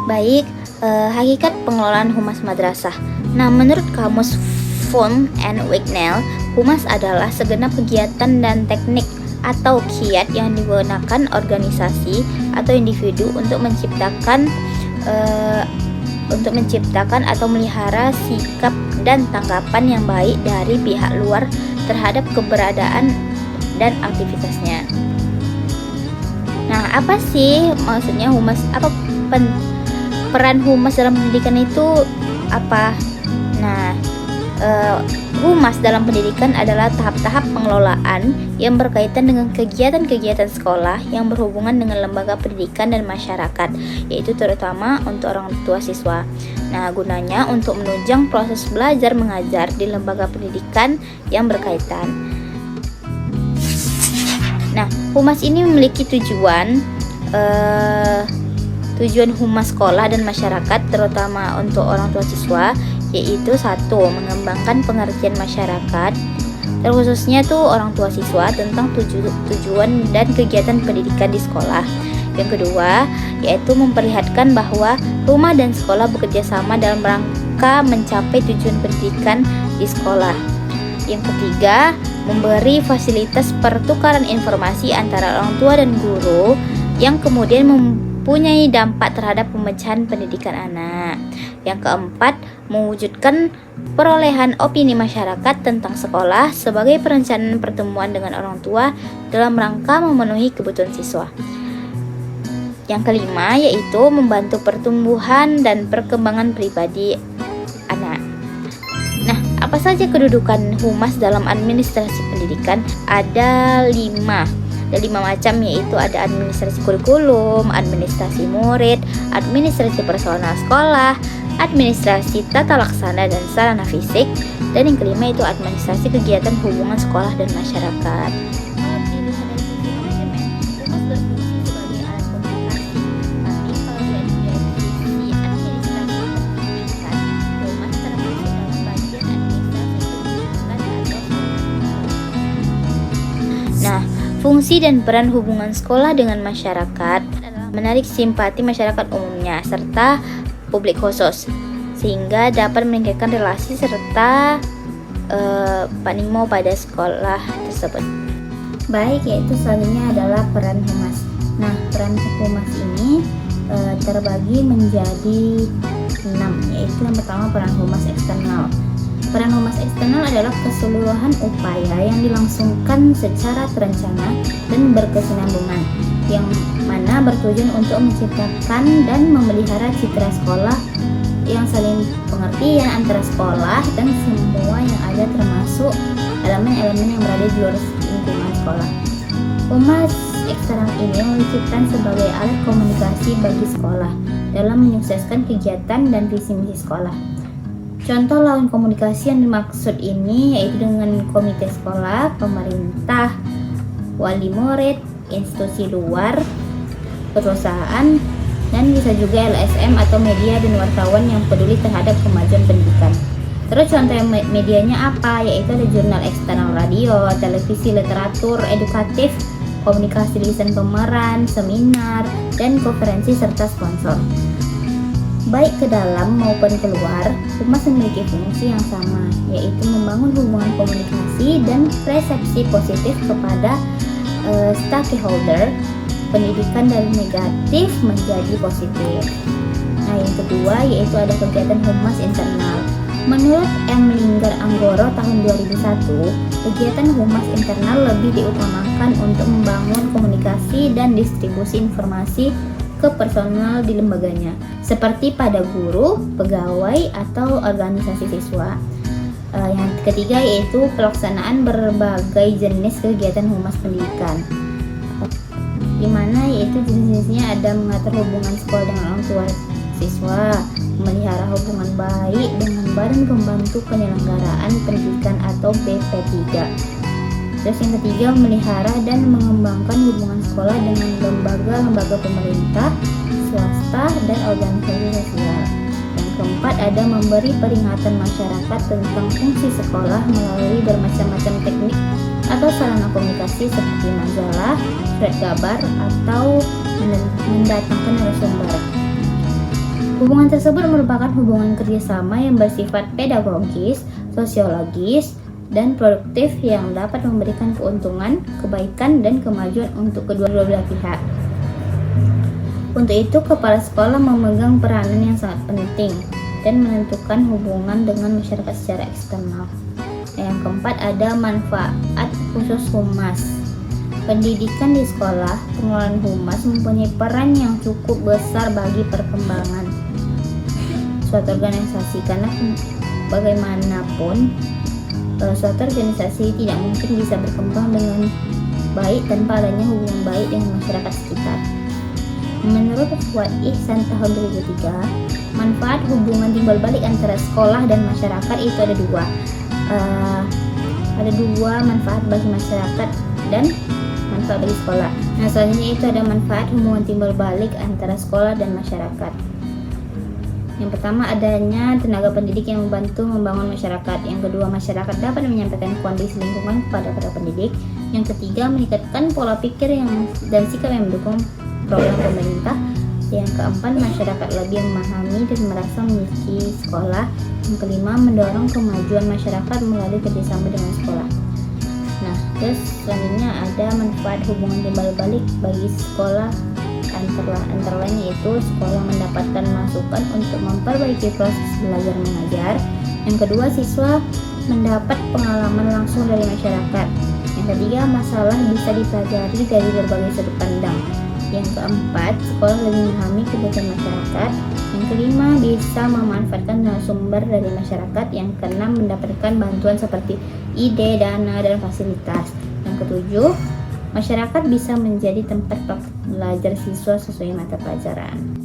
Baik, hakikat pengelolaan humas madrasah. Nah, menurut kamus Font and Wicknell, humas adalah segenap kegiatan dan teknik atau kiat yang digunakan organisasi atau individu untuk menciptakan atau melihara sikap dan tanggapan yang baik dari pihak luar terhadap keberadaan dan aktivitasnya. Nah, apa sih maksudnya humas? Apa peran humas dalam pendidikan itu apa? Nah, humas dalam pendidikan adalah tahap-tahap pengelolaan yang berkaitan dengan kegiatan-kegiatan sekolah yang berhubungan dengan lembaga pendidikan dan masyarakat, yaitu terutama untuk orang tua siswa. Nah, gunanya untuk menunjang proses belajar mengajar di lembaga pendidikan yang berkaitan. Nah, humas ini memiliki tujuan humas sekolah dan masyarakat terutama untuk orang tua siswa, yaitu 1. Mengembangkan pengertian masyarakat terkhususnya orang tua siswa tentang tujuan dan kegiatan pendidikan di sekolah. Yang kedua, yaitu memperlihatkan bahwa rumah dan sekolah bekerja sama dalam rangka mencapai tujuan pendidikan di sekolah. Yang ketiga, memberi fasilitas pertukaran informasi antara orang tua dan guru yang kemudian mempunyai dampak terhadap pemecahan pendidikan anak. Yang keempat, mewujudkan perolehan opini masyarakat tentang sekolah sebagai perencanaan pertemuan dengan orang tua dalam rangka memenuhi kebutuhan siswa. Yang kelima, yaitu membantu pertumbuhan dan perkembangan pribadi anak. Nah, apa saja kedudukan humas dalam administrasi pendidikan? Ada 5 macam, yaitu ada administrasi kurikulum, administrasi murid, administrasi personal sekolah, administrasi tata laksana dan sarana fisik, dan yang kelima itu administrasi kegiatan hubungan sekolah dan masyarakat. Kalau dilihat dari sisi manajemen, humas berfungsi sebagai alat komunikasi. Tapi kalau dilihat dari sisi administrasi pendidikan, humas termasuk dalam bagian administrasi pendidikan atau. Nah, fungsi dan peran hubungan sekolah dengan masyarakat adalah menarik simpati masyarakat umumnya serta publik khusus, sehingga dapat meningkatkan relasi serta panimo pada sekolah tersebut. Baik, yaitu selanjutnya adalah peran humas. Nah, peran humas ini terbagi menjadi 6, yaitu yang pertama peran humas eksternal. Peran humas eksternal adalah keseluruhan upaya yang dilangsungkan secara terencana dan berkesinambungan, yang mana bertujuan untuk menciptakan dan memelihara citra sekolah yang saling pengertian antara sekolah dan semua yang ada, termasuk elemen-elemen yang berada di luar lingkungan sekolah. Humas eksternal ini diciptakan sebagai alat komunikasi bagi sekolah dalam menyukseskan kegiatan dan visi misi sekolah. Contoh lawan komunikasi yang dimaksud ini yaitu dengan komite sekolah, pemerintah, wali murid, institusi luar, perusahaan, dan bisa juga LSM atau media dan wartawan yang peduli terhadap kemajuan pendidikan. Terus contoh medianya apa? Yaitu ada jurnal eksternal, radio, televisi, literatur, edukatif, komunikasi lisan pemeran, seminar, dan konferensi serta sponsor. Baik ke dalam maupun keluar, humas memiliki fungsi yang sama, yaitu membangun hubungan komunikasi dan persepsi positif kepada stakeholder, pendidikan dari negatif menjadi positif. Nah, yang kedua yaitu ada kegiatan humas internal. Menurut M. Linggar Anggoro tahun 2001, kegiatan humas internal lebih diutamakan untuk membangun komunikasi dan distribusi informasi ke personal di lembaganya, seperti pada guru, pegawai, atau organisasi siswa. Yang ketiga yaitu pelaksanaan berbagai jenis kegiatan humas pendidikan, di mana yaitu jenis-jenisnya ada mengatur hubungan sekolah dengan orang tua siswa, memelihara hubungan baik dengan Badan Pembantu Penyelenggaraan Pendidikan atau BP3. Terus yang ketiga, memelihara dan mengembangkan hubungan sekolah dengan lembaga-lembaga pemerintah, swasta, dan organisasi sosial. Yang keempat, ada memberi peringatan masyarakat tentang fungsi sekolah melalui bermacam-macam teknik atau sarana komunikasi seperti majalah, surat kabar, atau mendatangkan narasumber. Hubungan tersebut merupakan hubungan kerjasama yang bersifat pedagogis, sosiologis, dan produktif yang dapat memberikan keuntungan, kebaikan, dan kemajuan untuk kedua belah pihak. Untuk itu, kepala sekolah memegang peranan yang sangat penting dan menentukan hubungan dengan masyarakat secara eksternal. Yang keempat, ada manfaat khusus humas. Pendidikan di sekolah, pengelolaan humas mempunyai peran yang cukup besar bagi perkembangan suatu organisasi, karena bagaimanapun suatu organisasi tidak mungkin bisa berkembang dengan baik tanpa adanya hubungan baik dengan masyarakat sekitar. Menurut Fuad Ihsan tahun 2003, manfaat hubungan timbal balik antara sekolah dan masyarakat itu ada dua. Ada dua manfaat bagi masyarakat dan manfaat bagi sekolah. Nah, selanjutnya itu ada manfaat hubungan timbal balik antara sekolah dan masyarakat. Yang pertama, adanya tenaga pendidik yang membantu membangun masyarakat. Yang kedua, masyarakat dapat menyampaikan kondisi lingkungan kepada para pendidik. Yang ketiga, meningkatkan pola pikir dan sikap yang mendukung program pemerintah. Yang keempat, masyarakat lebih memahami dan merasa memiliki sekolah. Yang kelima, mendorong kemajuan masyarakat melalui kerjasama dengan sekolah. Nah, terus selanjutnya ada manfaat hubungan timbal balik bagi sekolah, antara lain yaitu sekolah mendapatkan masukan untuk memperbaiki proses belajar mengajar. Yang kedua, siswa mendapat pengalaman langsung dari masyarakat. Yang ketiga, masalah bisa dipelajari dari berbagai sudut pandang. Yang keempat, sekolah lebih memahami kebutuhan masyarakat. Yang kelima, bisa memanfaatkan sumber dari masyarakat. Yang keenam, mendapatkan bantuan seperti ide, dana, dan fasilitas. Yang ketujuh, masyarakat bisa menjadi tempat praktik belajar siswa sesuai mata pelajaran.